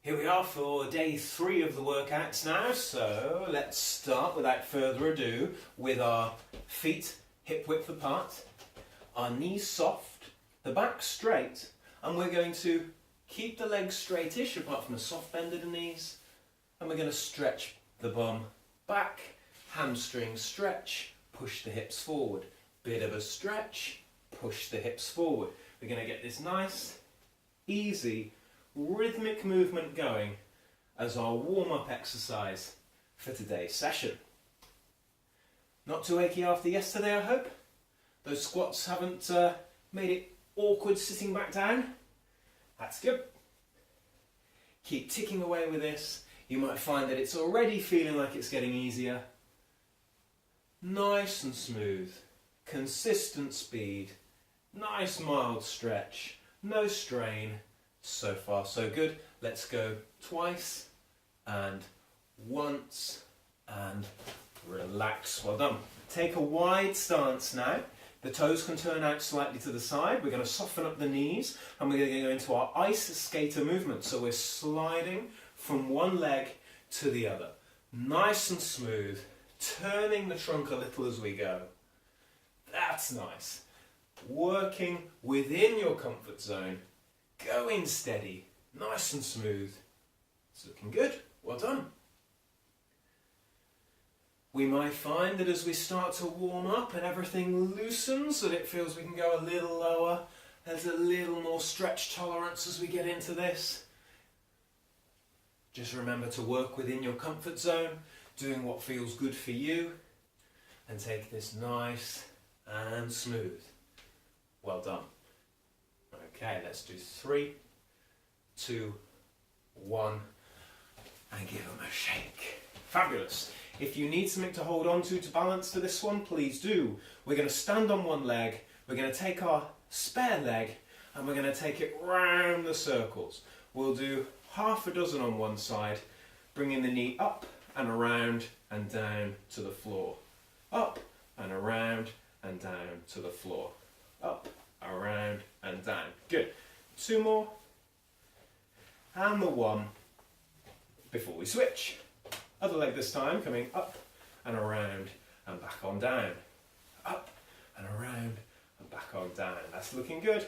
Here we are for day 3 of the workouts now, so let's start without further ado with our feet hip width apart, our knees soft, the back straight, and we're going to keep the legs straightish apart from the soft bend of the knees, and we're going to stretch the bum back, hamstring stretch, push the hips forward, bit of a stretch, push the hips forward. We're going to get this nice, easy, rhythmic movement going as our warm-up exercise for today's session. Not too achy after yesterday, I hope? Those squats haven't made it awkward sitting back down? That's good. Keep ticking away with this. You might find that it's already feeling like it's getting easier. Nice and smooth, consistent speed, nice mild stretch, no strain. So far so good. Let's go twice and once and relax. Well done. Take a wide stance now. The toes can turn out slightly to the side. We're going to soften up the knees and we're going to go into our ice skater movement. So we're sliding from one leg to the other. Nice and smooth. Turning the trunk a little as we go. That's nice. Working within your comfort zone. Going steady, nice and smooth. It's looking good. Well done. We might find that as we start to warm up and everything loosens, that it feels we can go a little lower. There's a little more stretch tolerance as we get into this. Just remember to work within your comfort zone, doing what feels good for you, and take this nice and smooth. Well done. Okay, let's do 3, 2, 1, and give them a shake. Fabulous. If you need something to hold on to balance to this one, please do. We're going to stand on one leg, we're going to take our spare leg, and we're going to take it round the circles. We'll do half a dozen on one side, bringing the knee up and around and down to the floor. Up and around and down to the floor. Up, around and down. Good. 2 more. And the 1 before we switch. Other leg this time, coming up and around and back on down. Up and around and back on down. That's looking good.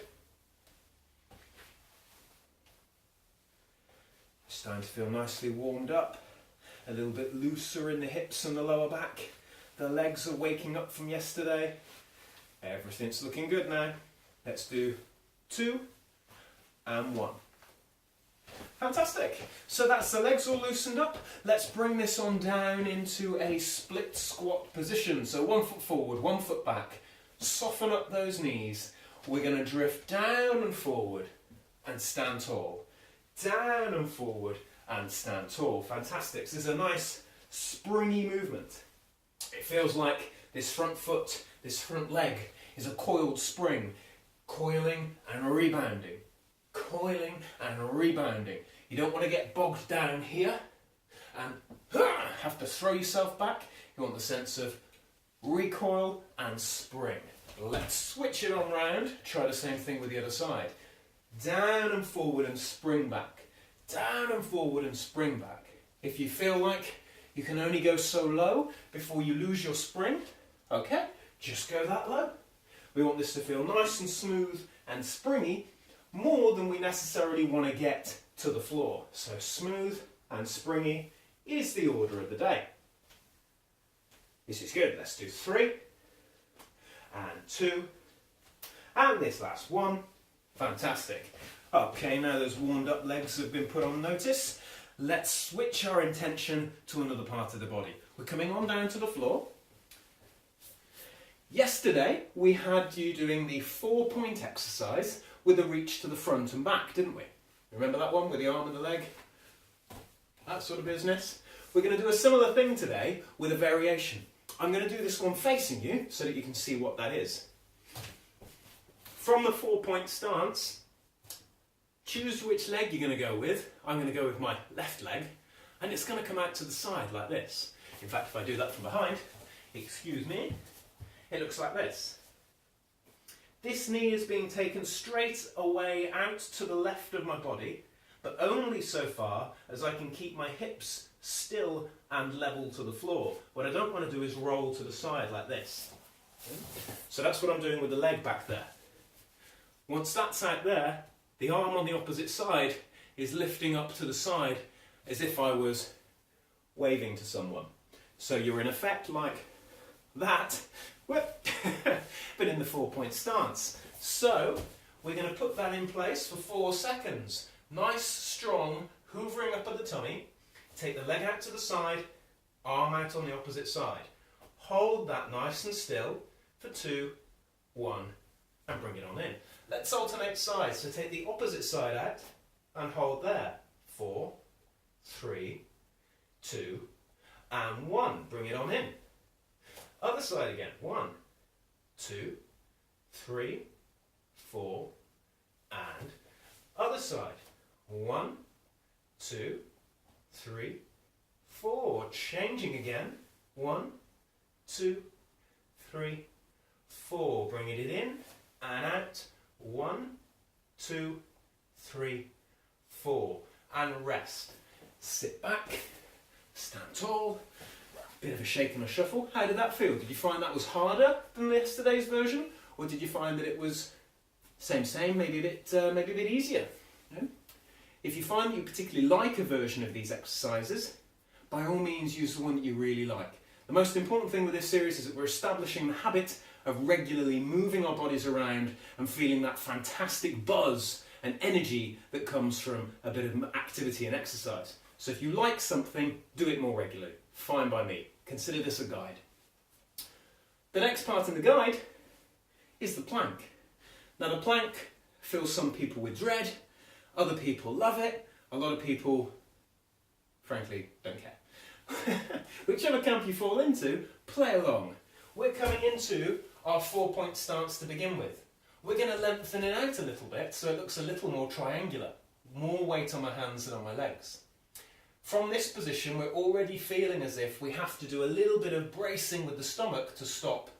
Starting to feel nicely warmed up. A little bit looser in the hips and the lower back. The legs are waking up from yesterday. Everything's looking good now. Let's do 2 and 1. Fantastic. So that's the legs all loosened up. Let's bring this on down into a split squat position. So 1 foot forward, 1 foot back. Soften up those knees. We're going to drift down and forward and stand tall. Down and forward and stand tall. Fantastic. This is a nice springy movement. It feels like this front foot, this front leg is a coiled spring. Coiling and rebounding, coiling and rebounding. You don't want to get bogged down here and have to throw yourself back. You want the sense of recoil and spring. Let's switch it on round. Try the same thing with the other side. Down and forward and spring back. Down and forward and spring back. If you feel like you can only go so low before you lose your spring, okay, just go that low. We want this to feel nice and smooth and springy, more than we necessarily want to get to the floor. So smooth and springy is the order of the day. This is good. Let's do 3 and 2 and this last one. Fantastic. Okay, now those warmed up legs have been put on notice. Let's switch our intention to another part of the body. We're coming on down to the floor. Yesterday, we had you doing the 4-point exercise with a reach to the front and back, didn't we? Remember that one with the arm and the leg? That sort of business. We're going to do a similar thing today with a variation. I'm going to do this one facing you so that you can see what that is. From the 4-point stance, choose which leg you're going to go with. I'm going to go with my left leg, and it's going to come out to the side like this. In fact, if I do that from behind, excuse me, it looks like this. This knee is being taken straight away out to the left of my body, but only so far as I can keep my hips still and level to the floor. What I don't want to do is roll to the side like this. So that's what I'm doing with the leg back there. Once that's out there, the arm on the opposite side is lifting up to the side as if I was waving to someone. So you're in effect like that, but in the 4-point stance. So we're going to put that in place for 4 seconds. Nice, strong, hoovering up at the tummy. Take the leg out to the side, arm out on the opposite side. Hold that nice and still for 2, 1, and bring it on in. Let's alternate sides. So take the opposite side out and hold there. 4, 3, 2, and 1. Bring it on in. Other side again. 1, 2, 3, 4, and other side. 1, 2, 3, 4. Changing again. 1, 2, 3, 4. Bringing it in and out. 1, 2, 3, 4. And rest. Sit back. Stand tall. Bit of a shake and a shuffle. How did that feel? Did you find that was harder than yesterday's version? Or did you find that it was same, maybe a bit easier? No? If you find that you particularly like a version of these exercises, by all means use the one that you really like. The most important thing with this series is that we're establishing the habit of regularly moving our bodies around and feeling that fantastic buzz and energy that comes from a bit of activity and exercise. So if you like something, do it more regularly. Fine by me. Consider this a guide. The next part in the guide is the plank. Now the plank fills some people with dread, other people love it, a lot of people, frankly, don't care. Whichever camp you fall into, play along. We're coming into our 4-point stance to begin with. We're going to lengthen it out a little bit so it looks a little more triangular. More weight on my hands than on my legs. From this position, we're already feeling as if we have to do a little bit of bracing with the stomach to stop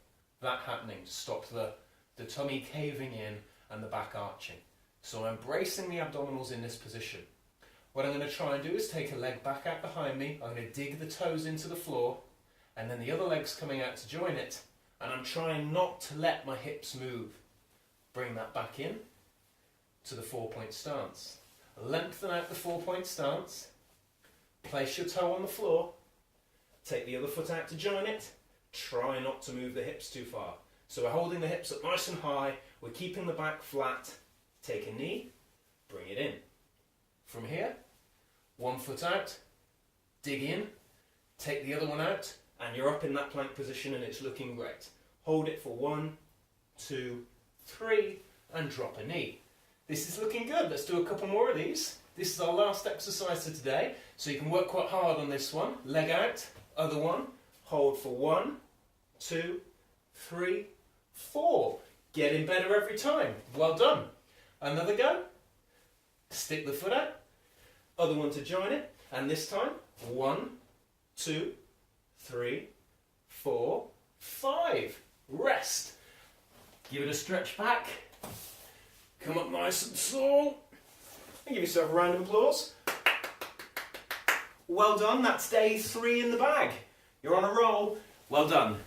that happening, to stop the tummy caving in and the back arching. So I'm bracing the abdominals in this position. What I'm going to try and do is take a leg back out behind me, I'm going to dig the toes into the floor, and then the other leg's coming out to join it, and I'm trying not to let my hips move. Bring that back in to the 4-point stance. Lengthen out the 4-point stance, place your toe on the floor, take the other foot out to join it, try not to move the hips too far. So we're holding the hips up nice and high, we're keeping the back flat, take a knee, bring it in. From here, 1 foot out, dig in, take the other one out, and you're up in that plank position and it's looking great. Hold it for 1, 2, 3, and drop a knee. This is looking good. Let's do a couple more of these. This is our last exercise for today, so you can work quite hard on this one. Leg out, other one, hold for 1, 2, 3, 4. Getting better every time. Well done. Another go. Stick the foot out, other one to join it, and this time 1, 2, 3, 4, 5. Rest. Give it a stretch back. Come up nice and tall. And give yourself a round of applause. Well done, that's day 3 in the bag. You're on a roll. Well done.